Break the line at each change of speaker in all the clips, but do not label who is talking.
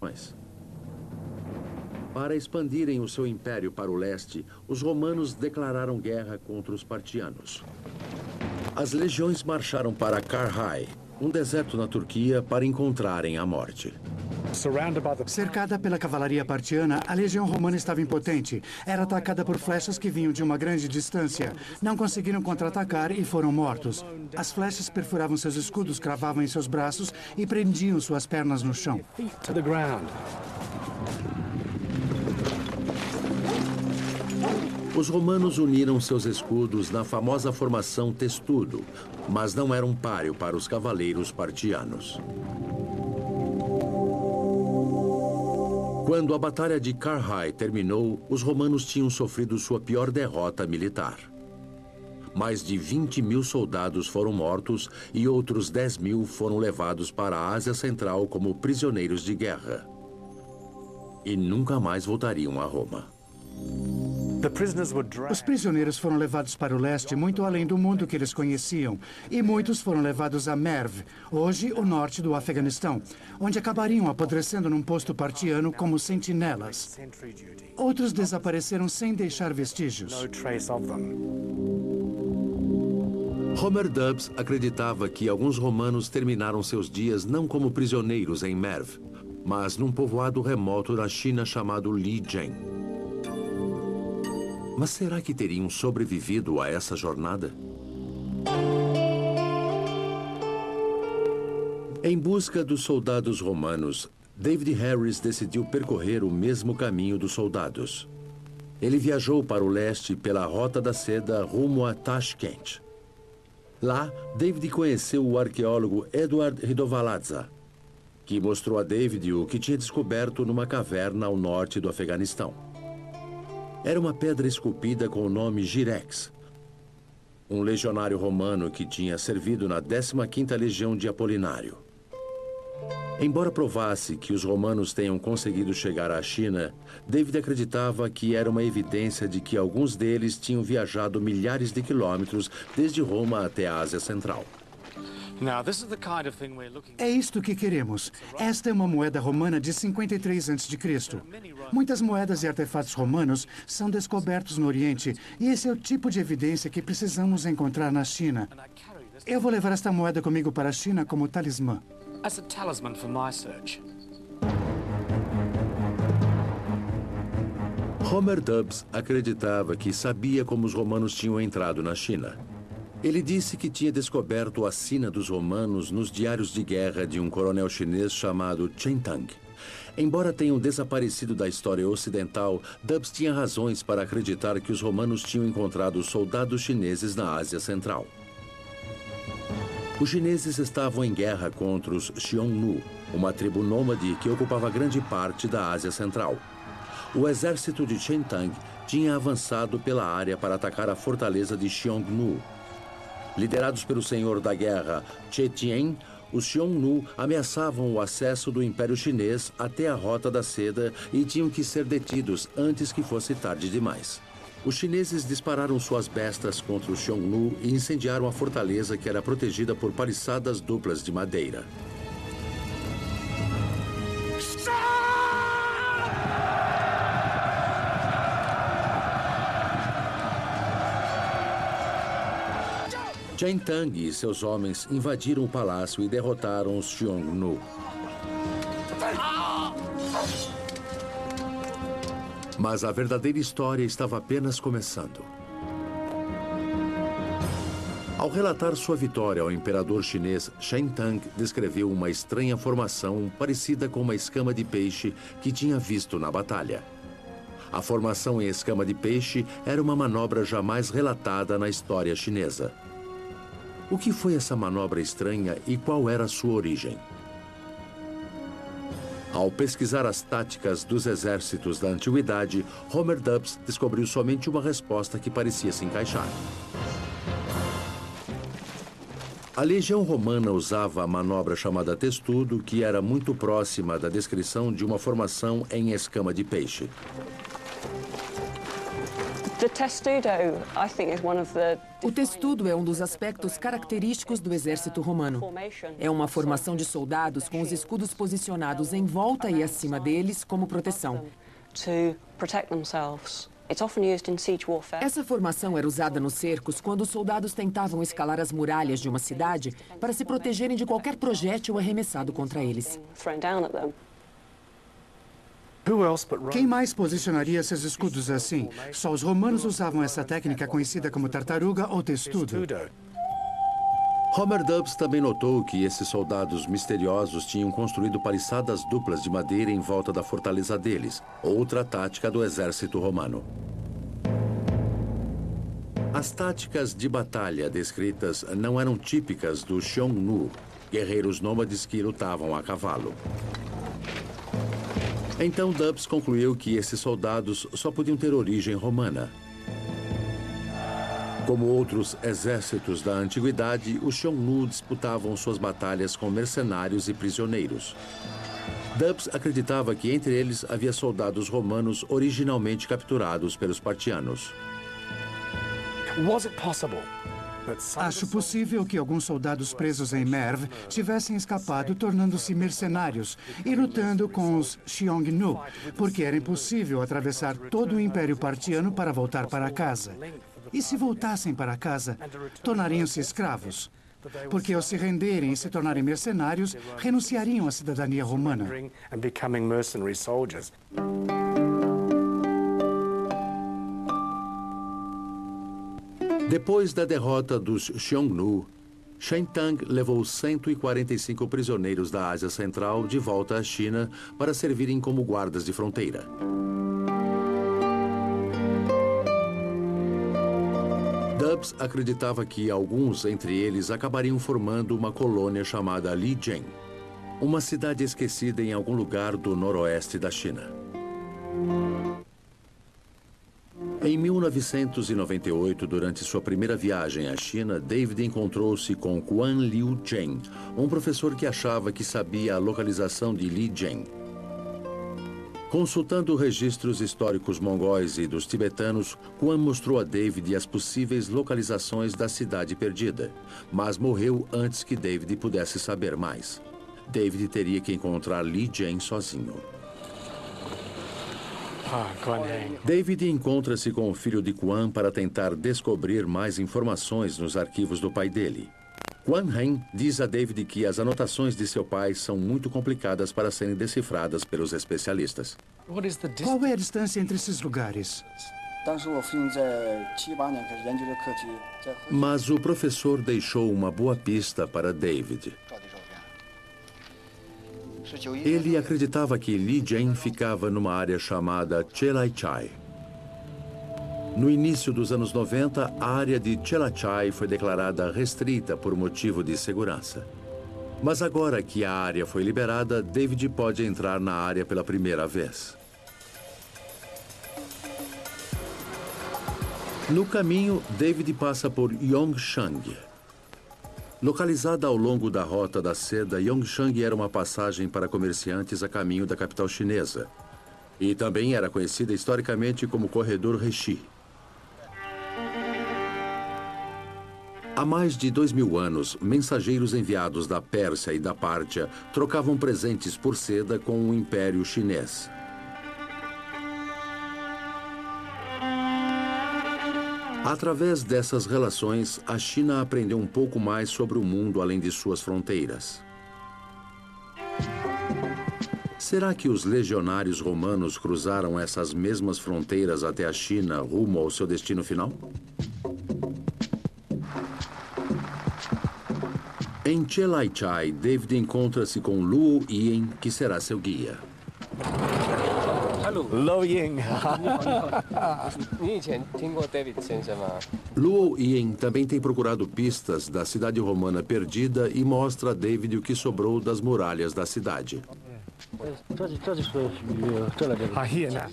legiões. Para expandirem o seu império para o leste, os romanos declararam guerra contra os partianos. As legiões marcharam para Karhai, um deserto na Turquia, para encontrarem a morte.
Cercada pela cavalaria partiana, a legião romana estava impotente. Era atacada por flechas que vinham de uma grande distância. Não conseguiram contra-atacar e foram mortos. As flechas perfuravam seus escudos, cravavam em seus braços e prendiam suas pernas no chão.
Os romanos uniram seus escudos na famosa formação testudo, mas não eram páreo para os cavaleiros partianos. Quando a Batalha de Karhai terminou, os romanos tinham sofrido sua pior derrota militar. Mais de 20.000 soldados foram mortos e outros 10.000 foram levados para a Ásia Central como prisioneiros de guerra. E nunca mais voltariam a Roma.
Os prisioneiros foram levados para o leste, muito além do mundo que eles conheciam. E muitos foram levados a Merv, hoje o norte do Afeganistão, onde acabariam apodrecendo num posto partiano como sentinelas. Outros desapareceram sem deixar vestígios.
Homer Dubs acreditava que alguns romanos terminaram seus dias não como prisioneiros em Merv, mas num povoado remoto da China chamado Lijiang. Mas será que teriam sobrevivido a essa jornada? Em busca dos soldados romanos, David Harris decidiu percorrer o mesmo caminho dos soldados. Ele viajou para o leste pela Rota da Seda rumo a Tashkent. Lá, David conheceu o arqueólogo Edward Ridovaladze, que mostrou a David o que tinha descoberto numa caverna ao norte do Afeganistão. Era uma pedra esculpida com o nome Girex, um legionário romano que tinha servido na 15ª Legião de Apolinário. Embora provasse que os romanos tenham conseguido chegar à China, David acreditava que era uma evidência de que alguns deles tinham viajado milhares de quilômetros desde Roma até a Ásia Central.
É isto que queremos. Esta é uma moeda romana de 53 a.C. Muitas moedas e artefatos romanos são descobertos no Oriente, e esse é o tipo de evidência que precisamos encontrar na China. Eu vou levar esta moeda comigo para a China como talismã.
Homer Dubs acreditava que sabia como os romanos tinham entrado na China. Ele disse que tinha descoberto a sina dos romanos nos diários de guerra de um coronel chinês chamado Chen Tang. Embora tenham desaparecido da história ocidental, Dubs tinha razões para acreditar que os romanos tinham encontrado soldados chineses na Ásia Central. Os chineses estavam em guerra contra os Xiongnu, uma tribo nômade que ocupava grande parte da Ásia Central. O exército de Chen Tang tinha avançado pela área para atacar a fortaleza de Xiongnu. Liderados pelo senhor da guerra, Che Tian, os Xiongnu ameaçavam o acesso do Império Chinês até a Rota da Seda e tinham que ser detidos antes que fosse tarde demais. Os chineses dispararam suas bestas contra os Xiongnu e incendiaram a fortaleza, que era protegida por paliçadas duplas de madeira. Chen Tang e seus homens invadiram o palácio e derrotaram os Xiongnu. Mas a verdadeira história estava apenas começando. Ao relatar sua vitória ao imperador chinês, Chen Tang descreveu uma estranha formação parecida com uma escama de peixe que tinha visto na batalha. A formação em escama de peixe era uma manobra jamais relatada na história chinesa. O que foi essa manobra estranha e qual era a sua origem? Ao pesquisar as táticas dos exércitos da antiguidade, Homer Dubs descobriu somente uma resposta que parecia se encaixar. A legião romana usava a manobra chamada testudo, que era muito próxima da descrição de uma formação em escama de peixe.
O testudo é um dos aspectos característicos do exército romano. É uma formação de soldados com os escudos posicionados em volta e acima deles como proteção. Essa formação era usada nos cercos quando os soldados tentavam escalar as muralhas de uma cidade para se protegerem de qualquer projétil arremessado contra eles.
Quem mais posicionaria seus escudos assim? Só os romanos usavam essa técnica conhecida como tartaruga ou testudo.
Homer Dubs também notou que esses soldados misteriosos tinham construído paliçadas duplas de madeira em volta da fortaleza deles, outra tática do exército romano. As táticas de batalha descritas não eram típicas do Xiongnu, guerreiros nômades que lutavam a cavalo. Então Dubs concluiu que esses soldados só podiam ter origem romana. Como outros exércitos da antiguidade, os Xiongnu disputavam suas batalhas com mercenários e prisioneiros. Dubs acreditava que entre eles havia soldados romanos originalmente capturados pelos partianos.
Acho possível que alguns soldados presos em Merv tivessem escapado, tornando-se mercenários e lutando com os Xiongnu, porque era impossível atravessar todo o Império Partiano para voltar para casa. E se voltassem para casa, tornariam-se escravos, porque ao se renderem e se tornarem mercenários, renunciariam à cidadania romana.
Depois da derrota dos Xiongnu, Shen Tang levou 145 prisioneiros da Ásia Central de volta à China para servirem como guardas de fronteira. Dubs acreditava que alguns entre eles acabariam formando uma colônia chamada Lijiang, uma cidade esquecida em algum lugar do noroeste da China. Em 1998, durante sua primeira viagem à China, David encontrou-se com Quan Liu Chen, um professor que achava que sabia a localização de Lijiang. Consultando registros históricos mongóis e dos tibetanos, Quan mostrou a David as possíveis localizações da cidade perdida, mas morreu antes que David pudesse saber mais. David teria que encontrar Lijiang sozinho. David encontra-se com o filho de Quan para tentar descobrir mais informações nos arquivos do pai dele. Quan Hen diz a David que as anotações de seu pai são muito complicadas para serem decifradas pelos especialistas.
Qual é a distância entre esses lugares?
Mas o professor deixou uma boa pista para David. Ele acreditava que Lijiang ficava numa área chamada Chelaichai. No início dos anos 90, a área de Chelaichai foi declarada restrita por motivo de segurança. Mas agora que a área foi liberada, David pode entrar na área pela primeira vez. No caminho, David passa por Yongshang. Localizada ao longo da Rota da Seda, Yongshang era uma passagem para comerciantes a caminho da capital chinesa. E também era conhecida historicamente como Corredor Rechi. Há mais de 2000 anos, mensageiros enviados da Pérsia e da Pártia trocavam presentes por seda com o Império Chinês. Através dessas relações, a China aprendeu um pouco mais sobre o mundo além de suas fronteiras. Será que os legionários romanos cruzaram essas mesmas fronteiras até a China rumo ao seu destino final? Em Chelaichai, David encontra-se com Luo Yin, que será seu guia. Luo Yin também tem procurado pistas da cidade romana perdida e mostra a David o que sobrou das muralhas da cidade.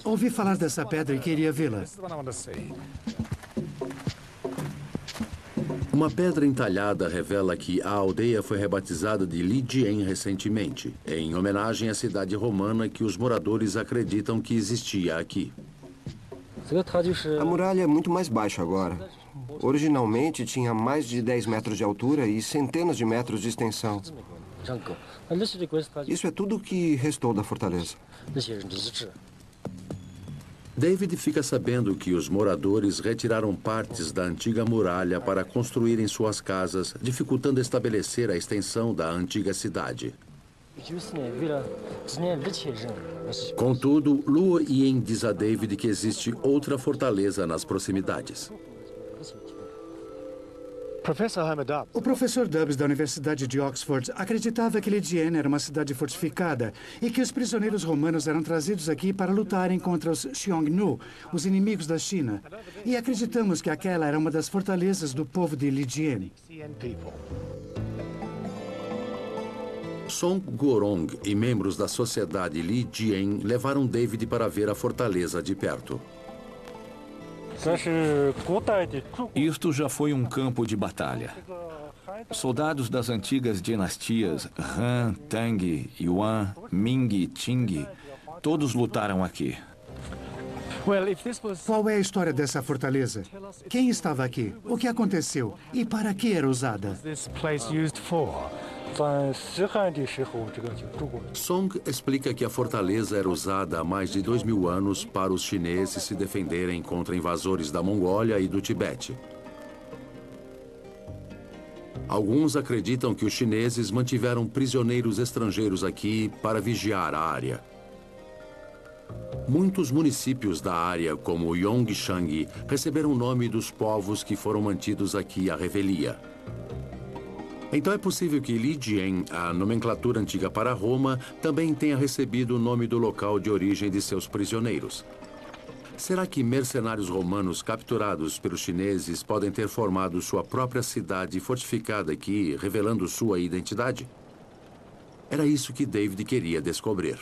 Ouvi falar dessa pedra e queria vê-la.
Uma pedra entalhada revela que a aldeia foi rebatizada de Lijiang recentemente, em homenagem à cidade romana que os moradores acreditam que existia aqui.
A muralha é muito mais baixa agora. Originalmente tinha mais de 10 metros de altura e centenas de metros de extensão. Isso é tudo o que restou da fortaleza.
David fica sabendo que os moradores retiraram partes da antiga muralha para construírem suas casas, dificultando estabelecer a extensão da antiga cidade. Contudo, Luo Yin diz a David que existe outra fortaleza nas proximidades.
O professor Dubs da Universidade de Oxford acreditava que Lidiane era uma cidade fortificada e que os prisioneiros romanos eram trazidos aqui para lutarem contra os Xiongnu, os inimigos da China. E acreditamos que aquela era uma das fortalezas do povo de Lidiane.
Song Guorong e membros da sociedade Li Jian levaram David para ver a fortaleza de perto.
Isto já foi um campo de batalha. Soldados das antigas dinastias Han, Tang, Yuan, Ming e Qing, todos lutaram aqui.
Qual é a história dessa fortaleza? Quem estava aqui? O que aconteceu? E para que era usada?
Song explica que a fortaleza era usada há mais de 2000 anos para os chineses se defenderem contra invasores da Mongólia e do Tibete. Alguns acreditam que os chineses mantiveram prisioneiros estrangeiros aqui para vigiar a área. Muitos municípios da área, como Yongshang, receberam o nome dos povos que foram mantidos aqui à revelia. Então é possível que Lidian, a nomenclatura antiga para Roma, também tenha recebido o nome do local de origem de seus prisioneiros. Será que mercenários romanos capturados pelos chineses podem ter formado sua própria cidade fortificada aqui, revelando sua identidade? Era isso que David queria descobrir.